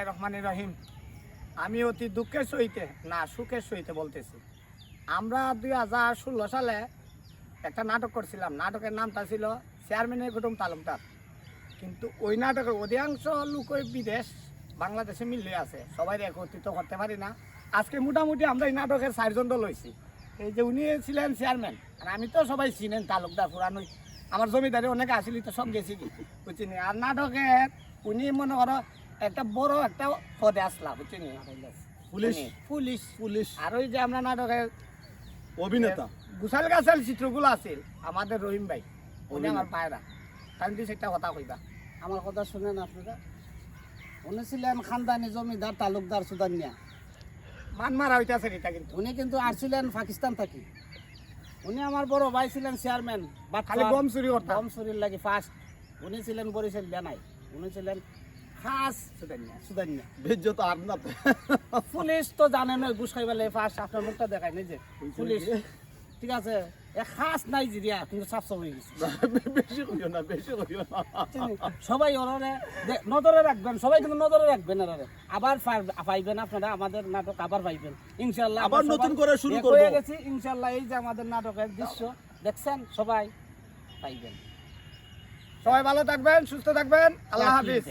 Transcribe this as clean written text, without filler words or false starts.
রহমানির রহিম। আমি অতি দুঃখের সহিতে না সুখের সহিতে বলতেছি, আমরা 2016 সালে একটা নাটক করছিলাম। নাটকের নামটা ছিল চেয়ারম্যানের কুটুম তালুকদার। কিন্তু ওই নাটকের অধিকাংশ লোকই বিদেশ, বাংলাদেশে মিলে আছে, সবাই একত্রিত করতে পারি না। আজকে মোটামুটি আমরা এই নাটকের 4 জন দল হয়েছি। এই যে উনি ছিলেন চেয়ারম্যান, আর আমি তো সবাই চিনেন তালুকদার পুরানো, আমার জমিদারি অনেকে আসিলি তো সব গেছি কি বুঝছিনি। আর নাটকের উনি মনে করো একটা বড় একটা পদে আসলা বুঝছিনি, পুলিশ পুলিশ পুলিশ আর ওই যে আমরা নাটকের অভিনেতা গুছাল গাছাল চিত্রগুলো আছিল আমাদের রহিম ভাই, উনি আমার পায়রা। তাই দিস একটা কথা কইবা। আমার কথা শুনেন আপনারা। উনি ছিলেন খানদানি জমিদার তালুকদার সুদানিয়া। মান মারা হইতেছে এটা কিন্তু উনি কিন্তু আসছিলেন পাকিস্তান থাকি। উনি আমার বড় ভাই ছিলেন চেয়ারম্যান, খালি গম চুরি করতাম। গম চুরির লাগি ফার্স্ট। উনি ছিলেন বরিশাল জানাই, উনি ছিলেন খাস সুদানিয়া। বেজ্জত আর না পুলিশ তো জানেন ওই ঘুষ খাইবেলে ফার্স্ট আপনার মুখটা দেখায় নাই যে পুলিশ, ঠিক আছে। এ খাস নাইজেরিয়া কিন্তু সাফ হয়ে গেছে। বেশি করিও না, বেশি করিও না। সবাই ওনারে নজরে রাখবেন, সবাই কিন্তু নজরে রাখবেন। ওনারে আবার পাইবেন আপনারা, আমাদের নাটক আবার পাইবেন ইনশাল্লাহ। আবার নতুন করে শুরু এক করব। হয়ে গেছি ইনশাল্লাহ। এই যে আমাদের নাটকের দৃশ্য দেখছেন, সবাই পাইবেন। সবাই ভালো থাকবেন, সুস্থ থাকবেন, আল্লাহ হাফিজ।